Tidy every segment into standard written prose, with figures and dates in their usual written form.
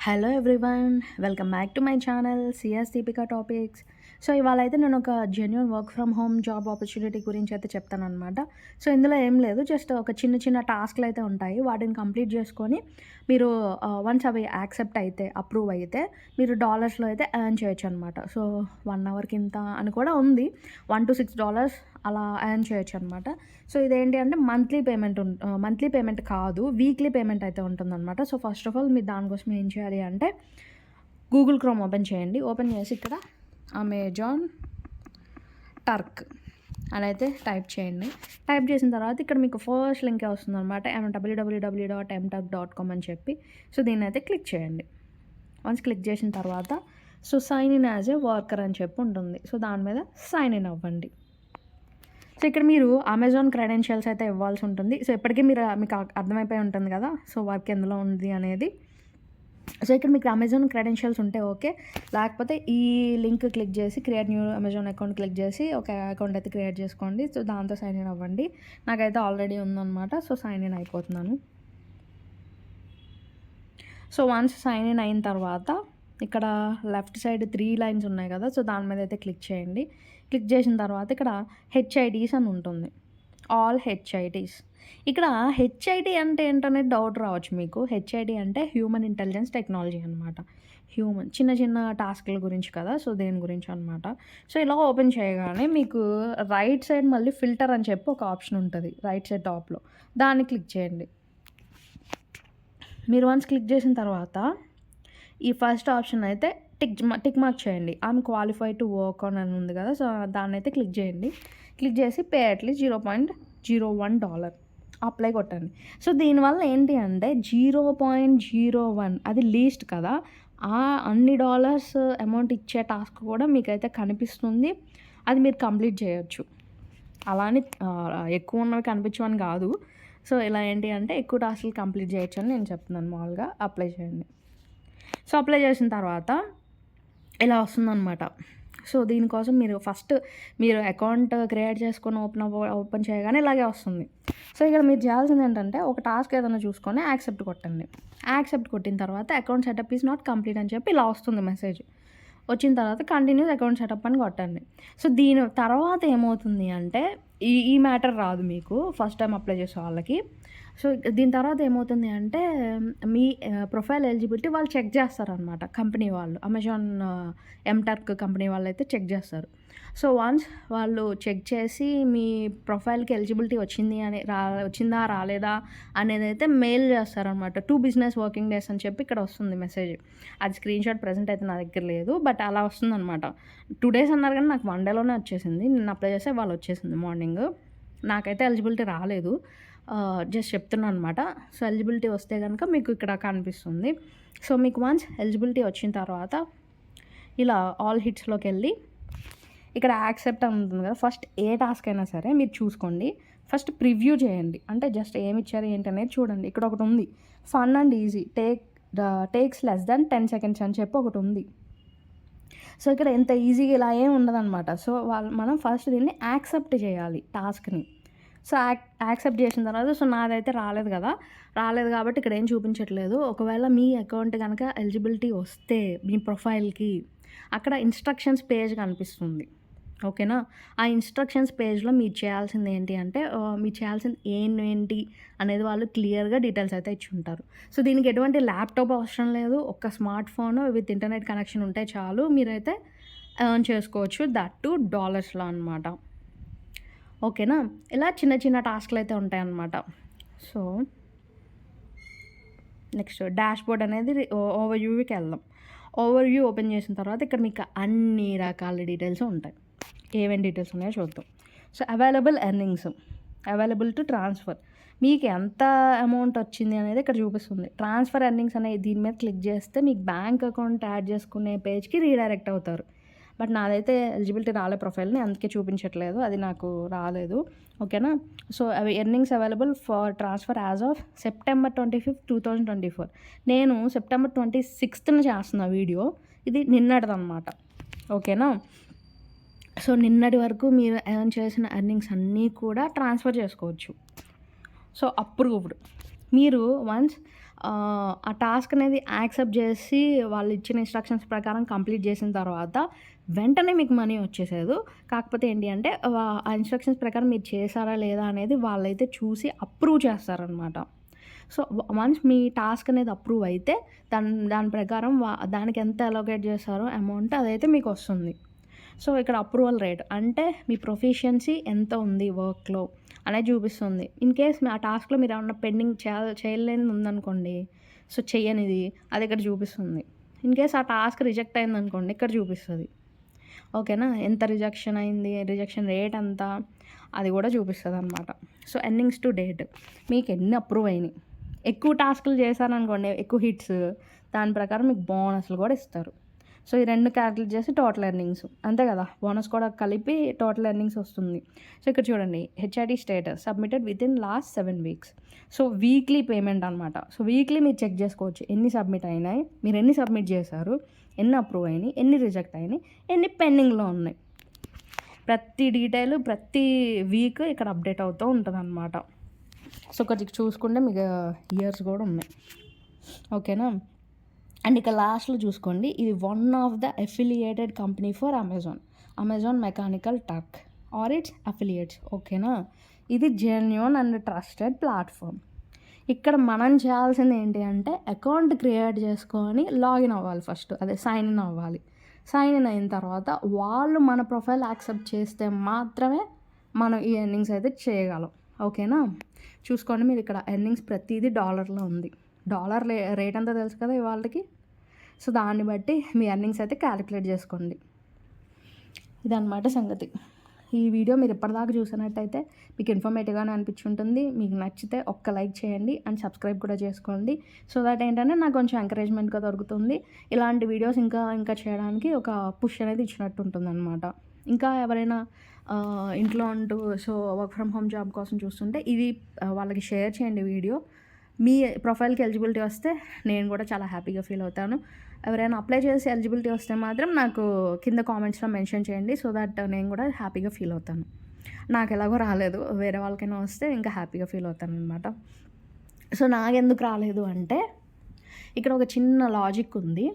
Hello everyone, welcome back to my channel CS Deepika topics. So ఇవాళ అయితే నేను ఒక genuine work from home job opportunity గురించి అయితే చెప్తానమాట. సో ఇందులో ఏం లేదు, జస్ట్ ఒక చిన్న చిన్న టాస్క్లు అయితే ఉంటాయి. వాటిని కంప్లీట్ చేసుకొని మీరు వన్స్ అవి యాక్సెప్ట్ అయితే, అప్రూవ్ అయితే మీరు డాలర్స్లో అయితే ఎర్న్ చేయొచ్చు అనమాట. సో 1 అవర్కి ఇంత అని కూడా ఉంది, $1 to $6 అలా ఎర్న్ చేయొచ్చు అనమాట. సో ఇదేంటి అంటే మంత్లీ పేమెంట్ కాదు, వీక్లీ పేమెంట్ అయితే ఉంటుందన్నమాట. సో ఫస్ట్ ఆఫ్ ఆల్ మీరు దానికోసం ఏం చేయాలి అంటే గూగుల్ క్రోమ్ ఓపెన్ చేయండి. ఓపెన్ చేసి ఇక్కడ అమెజాన్ టర్క్ అని అయితే టైప్ చేయండి. టైప్ చేసిన తర్వాత ఇక్కడ మీకు ఫస్ట్ లింకే వస్తుందన్నమాట, www.mturk.com అని చెప్పి. సో దీన్ని అయితే క్లిక్ చేయండి. వన్స్ క్లిక్ చేసిన తర్వాత so sign in as a worker అని చెప్పి ఉంటుంది. సో దాని మీద సైన్ ఇన్ అవ్వండి. సో ఇక్కడ మీరు అమెజాన్ క్రెడెన్షియల్స్ అయితే ఇవ్వాల్సి ఉంటుంది. సో ఇప్పటికీ మీకు అర్థమైపోయి ఉంటుంది కదా సో వర్క్ ఎందులో ఉంది అనేది. సో ఇక్కడ మీకు అమెజాన్ క్రెడెన్షియల్స్ ఉంటే ఓకే, లేకపోతే ఈ లింక్ క్లిక్ చేసి create new Amazon account click చేసి ఒక అకౌంట్ అయితే క్రియేట్ చేసుకోండి. సో దాంతో సైన్ ఇన్ అవ్వండి. నాకైతే ఆల్రెడీ ఉందన్నమాట, సో సైన్ ఇన్ అయిపోతున్నాను. సో వన్స్ సైన్ ఇన్ అయిన తర్వాత ఇక్కడ లెఫ్ట్ సైడ్ 3 లైన్స్ ఉన్నాయి కదా, సో దాని మీద అయితే క్లిక్ చేయండి. క్లిక్ చేసిన తర్వాత ఇక్కడ హెచ్ఐడీస్ అని ఉంటుంది, ఆల్ హెచ్ఐడీస్. ఇక్కడ హెచ్ఐడి అంటే ఏంటనేది డౌట్ రావచ్చు మీకు. హెచ్ఐడి అంటే హ్యూమన్ ఇంటెలిజెన్స్ టెక్నాలజీ అనమాట. చిన్న చిన్న టాస్క్ల గురించి కదా, సో దేని గురించి అనమాట. సో ఇలా ఓపెన్ చేయగానే మీకు రైట్ సైడ్ మళ్ళీ ఫిల్టర్ అని చెప్పి ఒక ఆప్షన్ ఉంటుంది రైట్ సైడ్ టాప్లో, దాన్ని క్లిక్ చేయండి. మీరు వన్స్ క్లిక్ చేసిన తర్వాత ఈ ఫస్ట్ ఆప్షన్ అయితే టిక్ మార్క్ చేయండి. I'm qualified to work on అని ఉంది కదా, సో దాన్ని అయితే క్లిక్ చేయండి. క్లిక్ చేసి పే అట్లీస్ట్ $0.01 అప్లై కొట్టండి. సో దీనివల్ల ఏంటి అంటే 0.01 అది లీస్ట్ కదా, అన్ని డాలర్స్ అమౌంట్ ఇచ్చే టాస్క్ కూడా మీకైతే కనిపిస్తుంది. అది మీరు కంప్లీట్ చేయొచ్చు. అలానే ఎక్కువ ఉన్నవి కనిపించవని కాదు. సో ఇలా ఏంటి అంటే ఎక్కువ టాస్క్లు కంప్లీట్ చేయొచ్చు అని నేను చెప్తున్నాను. మామూలుగా అప్లై చేయండి. సో అప్లై చేసిన తర్వాత ఇలా వస్తుందన్నమాట. సో దీనికోసం మీరు అకౌంట్ క్రియేట్ చేసుకొని ఓపెన్ చేయగానే ఇలాగే వస్తుంది. సో ఇక్కడ మీరు చేయాల్సింది ఏంటంటే ఒక టాస్క్ ఏదైనా చూసుకొని యాక్సెప్ట్ కొట్టండి. యాక్సెప్ట్ కొట్టిన తర్వాత account setup is not complete అని చెప్పి ఇలా వస్తుంది మెసేజ్. వచ్చిన తర్వాత కంటిన్యూస్ అకౌంట్ సెటప్ అని కొట్టండి. సో దీని తర్వాత ఏమవుతుంది అంటే ఈ మ్యాటర్ రాదు మీకు ఫస్ట్ టైం అప్లై చేసే వాళ్ళకి. సో దీని తర్వాత ఏమవుతుంది అంటే మీ ప్రొఫైల్ ఎలిజిబిలిటీ వాళ్ళు చెక్ చేస్తారనమాట, కంపెనీ వాళ్ళు, అమెజాన్ ఎంటర్క్ కంపెనీ వాళ్ళు అయితే చెక్ చేస్తారు. సో వన్స్ వాళ్ళు చెక్ చేసి మీ ప్రొఫైల్కి ఎలిజిబిలిటీ వచ్చిందా రాలేదా అనేది అయితే మెయిల్ చేస్తారనమాట. 2 business working days అని చెప్పి ఇక్కడ వస్తుంది మెసేజ్. అది స్క్రీన్ షాట్ ప్రజెంట్ అయితే నా దగ్గర లేదు, బట్ అలా వస్తుందన్నమాట. 2 days అన్నారు కానీ నాకు 1 dayలోనే వచ్చేసింది. నేను అప్లై చేస్తే వాళ్ళు వచ్చేసింది మార్నింగ్. నాకైతే ఎలిజిబిలిటీ రాలేదు, జస్ట్ చెప్తున్నాను అనమాట. సో ఎలిజిబిలిటీ వస్తే కనుక మీకు ఇక్కడ కనిపిస్తుంది. సో మీకు వన్స్ ఎలిజిబిలిటీ వచ్చిన తర్వాత ఇలా ఆల్ హిట్స్లోకి వెళ్ళి ఇక్కడ యాక్సెప్ట్ అని ఉంటుంది కదా, ఫస్ట్ ఏ టాస్క్ అయినా సరే మీరు చూసుకోండి. ఫస్ట్ ప్రివ్యూ చేయండి, అంటే జస్ట్ ఏమి ఇచ్చారు ఏంటి అనేది చూడండి. ఇక్కడ ఒకటి ఉంది, fun and easy takes less than 10 seconds అని చెప్పి ఒకటి ఉంది. సో ఇక్కడ ఎంత ఈజీగా ఇలా ఏం ఉండదన్నమాట. సో మనం ఫస్ట్ దీన్ని యాక్సెప్ట్ చేయాలి టాస్క్ని. సో యాక్సెప్ట్ చేసిన తర్వాత సో నాదైతే రాలేదు కాబట్టి ఇక్కడ ఏం చూపించట్లేదు. ఒకవేళ మీ అకౌంట్ కనుక ఎలిజిబిలిటీ వస్తే మీ ప్రొఫైల్కి అక్కడ ఇన్స్ట్రక్షన్స్ పేజ్ కనిపిస్తుంది, ఓకేనా. ఆ ఇన్స్ట్రక్షన్స్ పేజ్లో మీరు చేయాల్సింది ఏంటి అంటే మీరు చేయాల్సింది ఏంటి అనేది వాళ్ళు క్లియర్గా డీటెయిల్స్ అయితే ఇచ్చి ఉంటారు. సో దీనికి ఎటువంటి ల్యాప్టాప్ అవసరం లేదు, ఒక్క smart phone with internet connection ఉంటే చాలు, మీరైతే ఎర్న్ చేసుకోవచ్చు, దట్ టు డాలర్స్లో అనమాట, ఓకేనా. ఇలా చిన్న చిన్న టాస్క్లు అయితే ఉంటాయన్నమాట. సో నెక్స్ట్ డాష్ బోర్డ్ అనేది ఓవర్వ్యూకి వెళ్దాం. ఓవర్వ్యూ ఓపెన్ చేసిన తర్వాత ఇక్కడ మీకు అన్ని రకాల డీటెయిల్స్ ఉంటాయి. ఏమేమి డీటెయిల్స్ ఉన్నాయో చూద్దాం. సో అవైలబుల్ టు ట్రాన్స్ఫర్, మీకు ఎంత అమౌంట్ వచ్చింది అనేది ఇక్కడ చూపిస్తుంది. ట్రాన్స్ఫర్ ఎర్నింగ్స్ అనే దీని మీద క్లిక్ చేస్తే మీకు బ్యాంక్ అకౌంట్ యాడ్ చేసుకునే పేజ్కి రీడైరెక్ట్ అవుతారు. బట్ నాదైతే ఎలిజిబిలిటీ ప్రొఫైల్ని, అందుకే చూపించట్లేదు, అది నాకు రాలేదు, ఓకేనా. సో అవి earnings available for transfer as of September 25, 2024. నేను September 26th చేస్తున్న వీడియో, ఇది నిన్నటిదన్నమాట, ఓకేనా. సో నిన్నటి వరకు మీరు ఎర్న్ చేసిన ఎర్నింగ్స్ అన్నీ కూడా ట్రాన్స్ఫర్ చేసుకోవచ్చు. So approved. మీరు వన్స్ ఆ టాస్క్ అనేది యాక్సెప్ట్ చేసి వాళ్ళు ఇచ్చిన ఇన్‌స్ట్రక్షన్స్ ప్రకారం కంప్లీట్ చేసిన తర్వాత వెంటనే మీకు మనీ వచ్చేసేదు. కాకపోతే ఏంటి అంటే ఆ ఇన్‌స్ట్రక్షన్స్ ప్రకారం మీరు చేశారా లేదా అనేది వాళ్ళైతే చూసి అప్రూవ్ చేస్తారనమాట. సో, వన్స్ మీ టాస్క్ అనేది అప్రూవ్ అయితే దాని ప్రకారం దానికి ఎంత అలొకేట్ చేశారో అమౌంట్ అదైతే మీకొస్తుంది. సో, ఇక్కడ అప్రూవల్ రేట్ అంటే మీ ప్రొఫిషియన్సీ ఎంత ఉంది వర్క్‌లో అనేది చూపిస్తుంది. ఇన్ కేస్ ఆ టాస్క్‌లో మీరేమన్నా పెండింగ్ చేయలేనిది ఉందనుకోండి, సో, చెయ్యనిది అది ఇక్కడ చూపిస్తుంది. ఇన్ కేస్ ఆ టాస్క్ రిజెక్ట్ అయిందనుకోండి ఇక్కడ చూపిస్తది. ఓకేనా? ఎంత రిజెక్షన్ అయింది, రిజెక్షన్ రేట్ ఎంత అది కూడా చూపిస్తదనమాట. సో, ఎర్నింగ్స్ టు డేట్ మీకెన్ని అప్రూవ్ అయినాయి. ఎక్కువ టాస్కులు చేశారనుకోండి, ఎక్కువ హిట్స్ దాని ప్రకారం మీకు బోనస్‌లు కూడా ఇస్తారు. సో, ఈ 2 క్యాలిక్యులేట్ చేసి టోటల్ ఎర్నింగ్స్ అంతే కదా! బోనస్ కూడా కలిపి టోటల్ ఎర్నింగ్స్ వస్తుంది. సో, ఇక్కడ చూడండి HID status submitted within last 7 weeks. So, weekly payment అనమాట. సో, వీక్లీ మీరు చెక్ చేసుకోవచ్చు. ఎన్ని సబ్మిట్ అయినాయి, మీరు ఎన్ని సబ్మిట్ చేశారు, ఎన్ని అప్రూవ్ అయినాయి, ఎన్ని రిజెక్ట్ అయినాయి, ఎన్ని పెండింగ్‌లో ఉన్నాయి. ప్రతి డీటెయిల్ ప్రతి వీక్ ఇక్కడ అప్డేట్ అవుతూ ఉంటదనమాట. సో, కొద్దిగా చూసుకుంటే మీకు ఇయర్స్ కూడా ఉన్నాయి. ఓకేనా? అండ్ ఇక లాస్ట్‌లో చూసుకోండి ఇది one of the affiliated company for Amazon Mechanical Turk or its affiliates. ఓకేనా? ఇది జెన్యూన్ అండ్ ట్రస్టెడ్ ప్లాట్‌ఫామ్. ఇక్కడ మనం చేయాల్సింది ఏంటి అంటే అకౌంట్ క్రియేట్ చేసుకొని లాగిన్ అవ్వాలి ఫస్ట్. అదే సైన్ ఇన్ అవ్వాలి. సైన్ ఇన్ అయిన తర్వాత వాళ్ళు మన ప్రొఫైల్ యాక్సెప్ట్ చేస్తే మాత్రమే మనం ఈ ఎర్నింగ్స్ అయితే చేయగలం. ఓకేనా? చూసుకోండి మీరు ఇక్కడ ఎర్నింగ్స్ ప్రతీదీ డాలర్‌లో ఉంది. డాలర్ రేట్ ఎంతో తెలుసు కదా ఇవాళకి. సో, దాన్ని బట్టి మీ ఎర్నింగ్స్ అయితే క్యాలిక్యులేట్ చేసుకోండి. ఇదన్నమాట సంగతి. ఈ వీడియో మీరు ఇప్పటిదాకా చూసినట్టయితే మీకు ఇన్ఫర్మేటివ్‌గానే అనిపించుంటుంది. మీకు నచ్చితే ఒక్క లైక్ చేయండి అండ్ సబ్స్క్రైబ్ కూడా చేసుకోండి. సో దట్ ఏంటంటే నాకు కొంచెం ఎంకరేజ్మెంట్‌గా దొరుకుతుంది. ఇలాంటి వీడియోస్ ఇంకా చేయడానికి ఒక పుష్ అనేది ఇచ్చినట్టు ఉంటుందన్నమాట. ఇంకా ఎవరైనా ఇంట్లో ఉంటూ so work from home job కోసం చూస్తుంటే ఇది వాళ్ళకి షేర్ చేయండి వీడియో. మీ ప్రొఫైల్‌కి ఎలిజిబిలిటీ వస్తే నేను కూడా చాలా హ్యాపీగా ఫీల్ అవుతాను. ఎవరైనా అప్లై చేసి ఎలిజిబిలిటీ వస్తే మాత్రం నాకు కింద కామెంట్స్‌లో మెన్షన్ చేయండి. సో దట్ నేను కూడా హ్యాపీగా ఫీల్ అవుతాను. నాకు ఎలాగో రాలేదు. వేరే వాళ్ళకైనా వస్తే ఇంకా హ్యాపీగా ఫీల్ అవుతాననమాట. సో, నాకెందుకు రాలేదు అంటే ఇక్కడ ఒక చిన్న లాజిక్ ఉంది.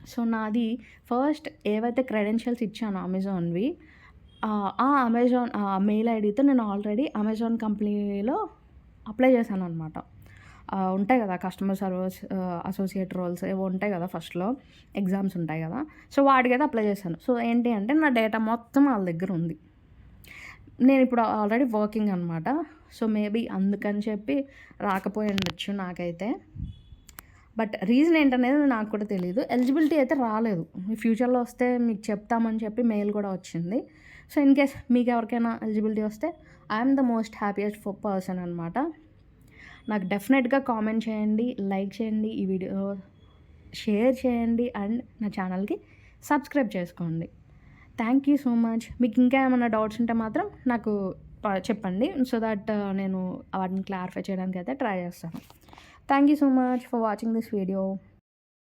సో, నాది ఫస్ట్ ఏవైతే క్రెడెన్షియల్స్ ఇచ్చానో అమెజాన్‌వి ఆ అమెజాన్ మెయిల్ ఐడీతో నేను ఆల్రెడీ అమెజాన్ కంపెనీలో అప్లై చేశాననమాట. ఉంటాయి కదా కస్టమర్ సర్వీస్ అసోసియేట్ రోల్స్ ఏవో ఉంటాయి కదా ఫస్ట్‌లో ఎగ్జామ్స్ ఉంటాయి కదా! సో, వాటికైతే అప్లై చేశాను. సో, ఏంటి అంటే నా డేటా మొత్తం వాళ్ళ దగ్గర ఉంది. నేను ఇప్పుడు ఆల్రెడీ వర్కింగ్ అనమాట. సో, మేబీ అందుకని చెప్పి రాకపోయి ఉండొచ్చు నాకైతే. బట్ రీజన్ ఏంటనేది నాకు కూడా తెలీదు. ఎలిజిబిలిటీ అయితే రాలేదు. ఫ్యూచర్‌లో వస్తే మీకు చెప్తామని చెప్పి మెయిల్ కూడా వచ్చింది. సో, ఇన్ కేస్ మీకు ఎవరికైనా ఎలిజిబిలిటీ వస్తే I'm the most happiest person అనమాట. నాకు డెఫినెట్‌గా కామెంట్ చేయండి, లైక్ చేయండి, ఈ వీడియో షేర్ చేయండి అండ్ నా ఛానల్‌కి సబ్స్క్రైబ్ చేసుకోండి. Thank you so much. మీకు ఇంకా ఏమైనా డౌట్స్ ఉంటే మాత్రం నాకు చెప్పండి. సో దట్ నేను వాటిని క్లారిఫై చేయడానికైతే ట్రై చేస్తాను. Thank you so much for watching this video.